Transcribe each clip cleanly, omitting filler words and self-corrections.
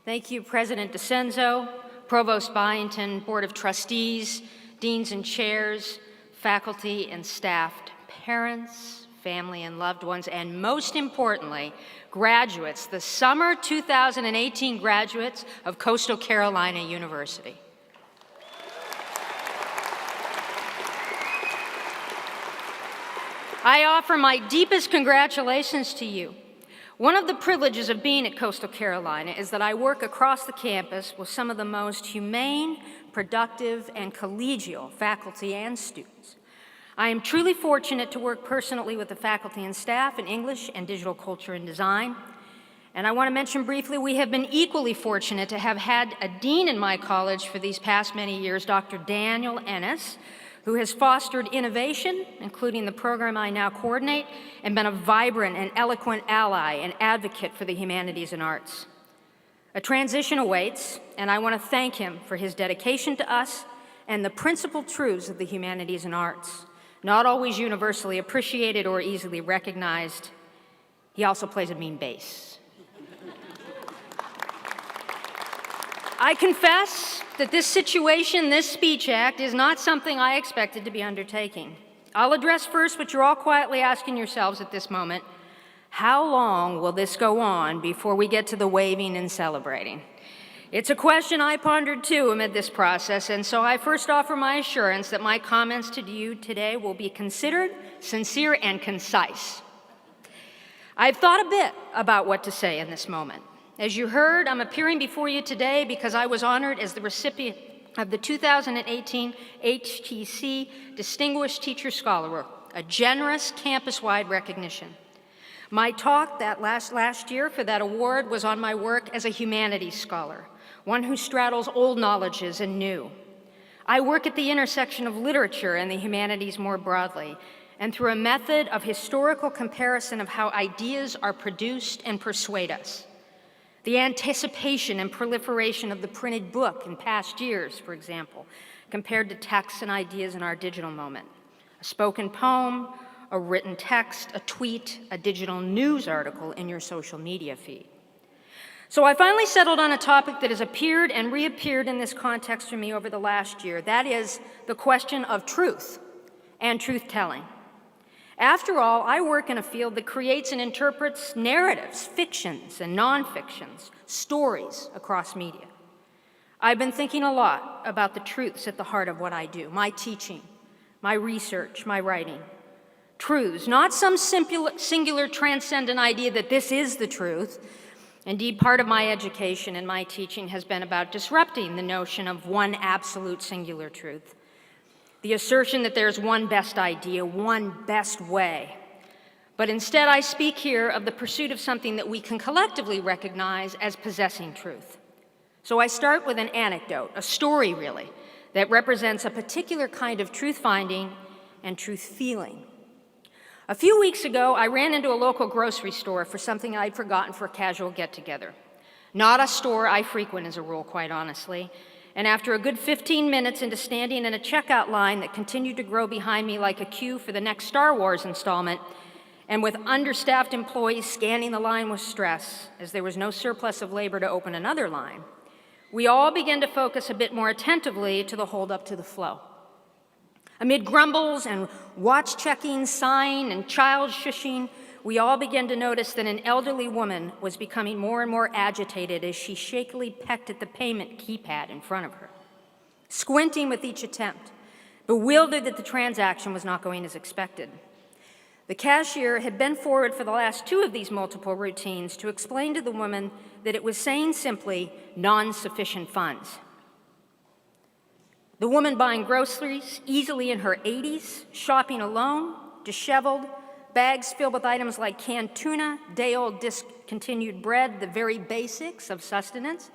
Thank you, President DeCenzo, Provost Byington, Board of Trustees, deans and chairs, faculty and staff, parents, family and loved ones, and most importantly, graduates, the summer 2018 graduates of Coastal Carolina University. I offer my deepest congratulations to you. One of the privileges of being at Coastal Carolina is that I work across the campus with some of the most humane, productive, and collegial faculty and students. I am truly fortunate to work personally with the faculty and staff in English and digital culture and design. And I want to mention briefly, we have been equally fortunate to have had a dean in my college for these past many years, Dr. Daniel Ennis, who has fostered innovation, including the program I now coordinate, and been a vibrant and eloquent ally and advocate for the humanities and arts. A transition awaits, and I want to thank him for his dedication to us and the principal truths of the humanities and arts, not always universally appreciated or easily recognized. He also plays a mean bass. I confess that this situation, this speech act, is not something I expected to be undertaking. I'll address first what you're all quietly asking yourselves at this moment. How long will this go on before we get to the waving and celebrating? It's a question I pondered too amid this process, and so I first offer my assurance that my comments to you today will be considered, sincere, and concise. I've thought a bit about what to say in this moment. As you heard, I'm appearing before you today because I was honored as the recipient of the 2018 HTC Distinguished Teacher Scholar, a generous campus-wide recognition. My talk that last year for that award was on my work as a humanities scholar, one who straddles old knowledges and new. I work at the intersection of literature and the humanities more broadly, and through a method of historical comparison of how ideas are produced and persuade us. The anticipation and proliferation of the printed book in past years, for example, compared to texts and ideas in our digital moment. A spoken poem, a written text, a tweet, a digital news article in your social media feed. So I finally settled on a topic that has appeared and reappeared in this context for me over the last year. That is the question of truth and truth-telling. After all, I work in a field that creates and interprets narratives, fictions and nonfictions, stories across media. I've been thinking a lot about the truths at the heart of what I do, my teaching, my research, my writing. Truths, not some singular transcendent idea that this is the truth. Indeed, part of my education and my teaching has been about disrupting the notion of one absolute singular truth. The assertion that there's one best idea, one best way. But instead, I speak here of the pursuit of something that we can collectively recognize as possessing truth. So I start with an anecdote, a story really, that represents a particular kind of truth-finding and truth-feeling. A few weeks ago, I ran into a local grocery store for something I'd forgotten for a casual get-together. Not a store I frequent as a rule, quite honestly. And after a good 15 minutes into standing in a checkout line that continued to grow behind me like a queue for the next Star Wars installment, and with understaffed employees scanning the line with stress, as there was no surplus of labor to open another line, we all began to focus a bit more attentively to the hold-up to the flow. Amid grumbles and watch-checking, sighing, and child shushing, we all began to notice that an elderly woman was becoming more and more agitated as she shakily pecked at the payment keypad in front of her, squinting with each attempt, bewildered that the transaction was not going as expected. The cashier had bent forward for the last two of these multiple routines to explain to the woman that it was saying simply, non-sufficient funds. The woman buying groceries, easily in her 80s, shopping alone, disheveled, bags filled with items like canned tuna, day-old discontinued bread, the very basics of sustenance,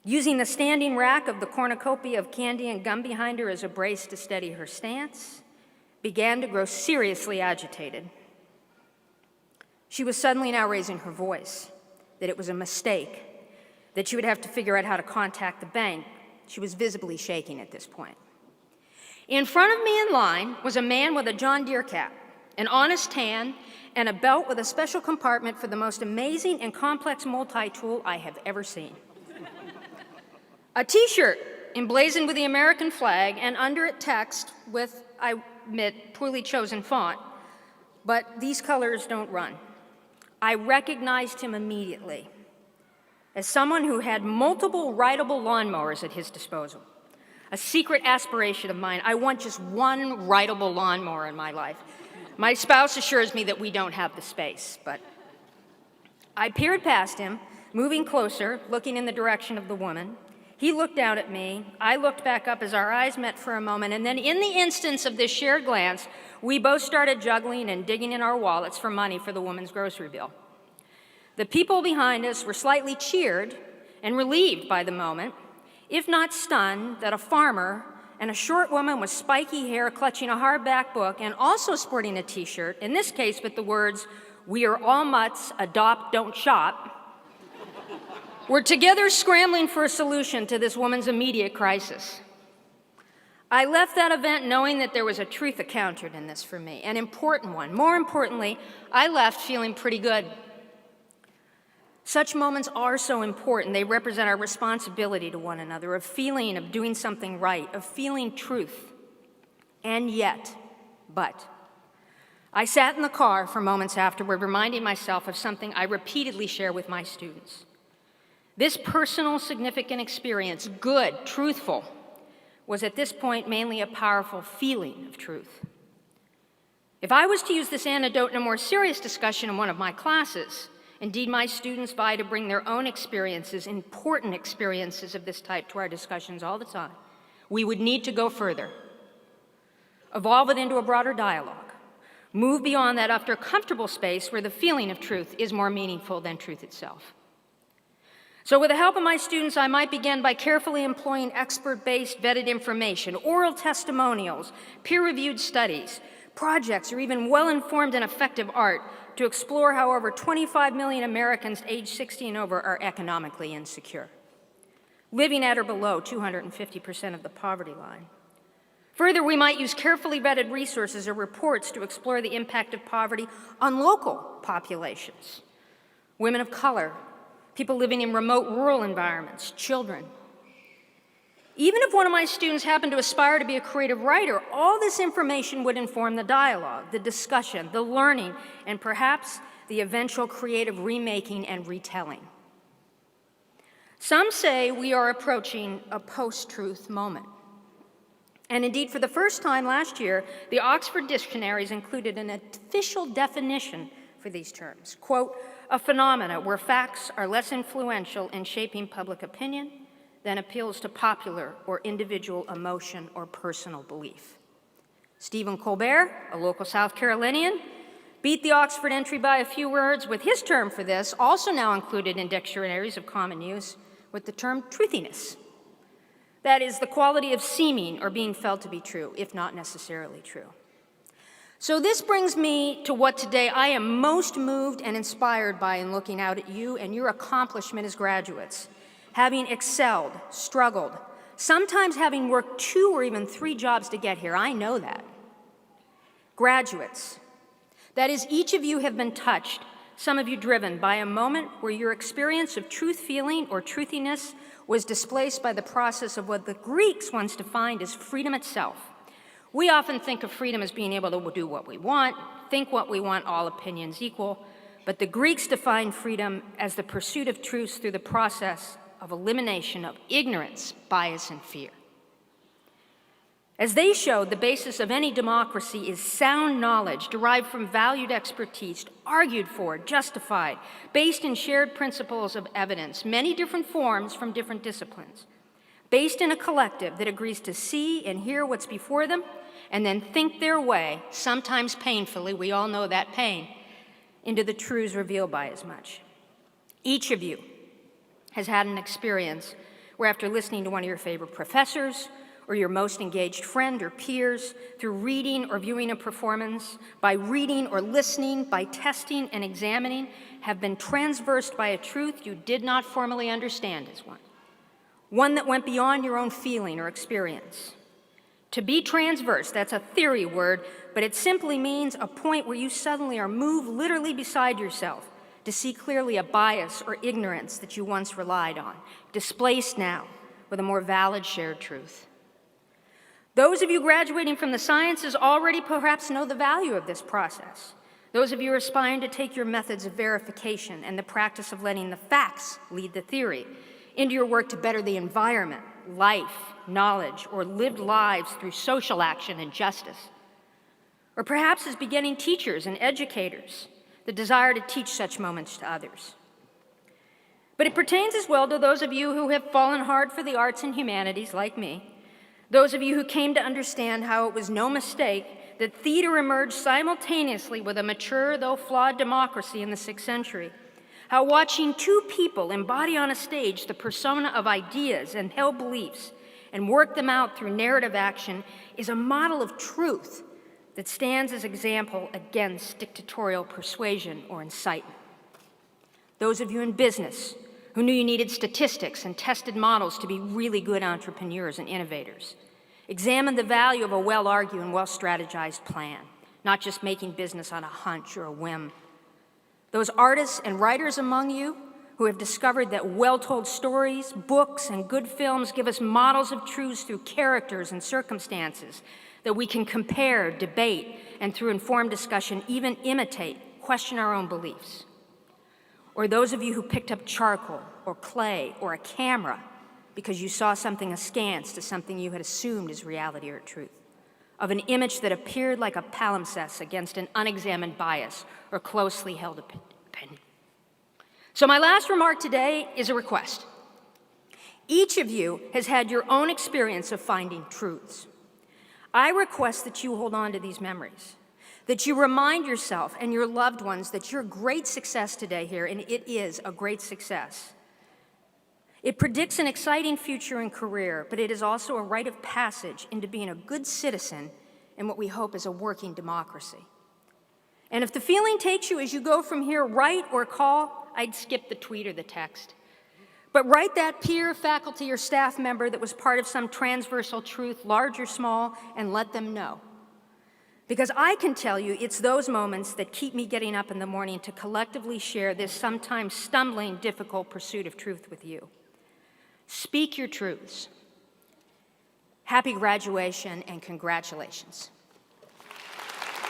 using the standing rack of the cornucopia of candy and gum behind her as a brace to steady her stance, began to grow seriously agitated. She was suddenly now raising her voice, that it was a mistake, that she would have to figure out how to contact the bank. She was visibly shaking at this point. In front of me in line was a man with a John Deere cap, an honest tan, and a belt with a special compartment for the most amazing and complex multi-tool I have ever seen. A t-shirt emblazoned with the American flag, and under it text with, I admit, poorly chosen font, but these colors don't run. I recognized him immediately as someone who had multiple rideable lawnmowers at his disposal. A secret aspiration of mine. I want just one rideable lawnmower in my life. My spouse assures me that we don't have the space, but I peered past him, moving closer, looking in the direction of the woman. He looked down at me. I looked back up as our eyes met for a moment, and then in the instance of this shared glance, we both started juggling and digging in our wallets for money for the woman's grocery bill. The people behind us were slightly cheered and relieved by the moment, if not stunned, that a farmer and a short woman with spiky hair clutching a hardback book and also sporting a t-shirt, in this case with the words, "We are all mutts, adopt, don't shop," were together scrambling for a solution to this woman's immediate crisis. I left that event knowing that there was a truth encountered in this for me, an important one. More importantly, I left feeling pretty good. Such moments are so important. They represent our responsibility to one another, a feeling of doing something right, of feeling truth. And yet, I sat in the car for moments afterward, reminding myself of something I repeatedly share with my students. This personal, significant experience, good, truthful, was at this point mainly a powerful feeling of truth. If I was to use this anecdote in a more serious discussion in one of my classes, indeed, my students vie to bring their own experiences, important experiences of this type, to our discussions all the time. We would need to go further, evolve it into a broader dialogue, move beyond that after a comfortable space where the feeling of truth is more meaningful than truth itself. So with the help of my students, I might begin by carefully employing expert-based vetted information, oral testimonials, peer-reviewed studies, projects, or even well-informed and effective art to explore how over 25 million Americans aged 60 and over are economically insecure, living at or below 250% of the poverty line. Further, we might use carefully vetted resources or reports to explore the impact of poverty on local populations, women of color, people living in remote rural environments, children. Even if one of my students happened to aspire to be a creative writer, all this information would inform the dialogue, the discussion, the learning, and perhaps the eventual creative remaking and retelling. Some say we are approaching a post-truth moment. And indeed, for the first time last year, the Oxford Dictionaries included an official definition for these terms. Quote, "A phenomena where facts are less influential in shaping public opinion than appeals to popular or individual emotion or personal belief." Stephen Colbert, a local South Carolinian, beat the Oxford entry by a few words with his term for this, also now included in dictionaries of common use, with the term truthiness. That is, the quality of seeming or being felt to be true, if not necessarily true. So this brings me to what today I am most moved and inspired by in looking out at you and your accomplishment as graduates, having excelled, struggled, sometimes having worked 2 or even 3 jobs to get here. I know that. Graduates, that is, each of you have been touched, some of you driven, by a moment where your experience of truth feeling or truthiness was displaced by the process of what the Greeks once defined as freedom itself. We often think of freedom as being able to do what we want, think what we want, all opinions equal, but the Greeks defined freedom as the pursuit of truth through the process of elimination of ignorance, bias, and fear. As they showed, the basis of any democracy is sound knowledge derived from valued expertise, argued for, justified, based in shared principles of evidence, many different forms from different disciplines, based in a collective that agrees to see and hear what's before them and then think their way, sometimes painfully, we all know that pain, into the truths revealed by as much. Each of you has had an experience where, after listening to one of your favorite professors or your most engaged friend or peers, through reading or viewing a performance, by reading or listening, by testing and examining, have been transversed by a truth you did not formally understand as one that went beyond your own feeling or experience. To be transverse, that's a theory word, but it simply means a point where you suddenly are moved literally beside yourself to see clearly a bias or ignorance that you once relied on, displaced now with a more valid shared truth. Those of you graduating from the sciences already perhaps know the value of this process. Those of you aspiring to take your methods of verification and the practice of letting the facts lead the theory into your work to better the environment, life, knowledge, or lived lives through social action and justice. Or perhaps as beginning teachers and educators, the desire to teach such moments to others. But it pertains as well to those of you who have fallen hard for the arts and humanities, like me, those of you who came to understand how it was no mistake that theater emerged simultaneously with a mature, though flawed, democracy in the 6th century, how watching two people embody on a stage the persona of ideas and held beliefs and work them out through narrative action is a model of truth that stands as example against dictatorial persuasion or incitement. Those of you in business who knew you needed statistics and tested models to be really good entrepreneurs and innovators, examine the value of a well-argued and well-strategized plan, not just making business on a hunch or a whim. Those artists and writers among you who have discovered that well-told stories, books, and good films give us models of truths through characters and circumstances that we can compare, debate, and through informed discussion even imitate, question our own beliefs. Or those of you who picked up charcoal or clay or a camera because you saw something askance to something you had assumed as reality or truth, of an image that appeared like a palimpsest against an unexamined bias or closely held opinion. So my last remark today is a request. Each of you has had your own experience of finding truths. I request that you hold on to these memories, that you remind yourself and your loved ones that you're a great success today here, and it is a great success. It predicts an exciting future and career, but it is also a rite of passage into being a good citizen in what we hope is a working democracy. And if the feeling takes you as you go from here, write or call, I'd skip the tweet or the text. But write that peer, faculty, or staff member that was part of some transversal truth, large or small, and let them know. Because I can tell you it's those moments that keep me getting up in the morning to collectively share this sometimes stumbling, difficult pursuit of truth with you. Speak your truths. Happy graduation and congratulations.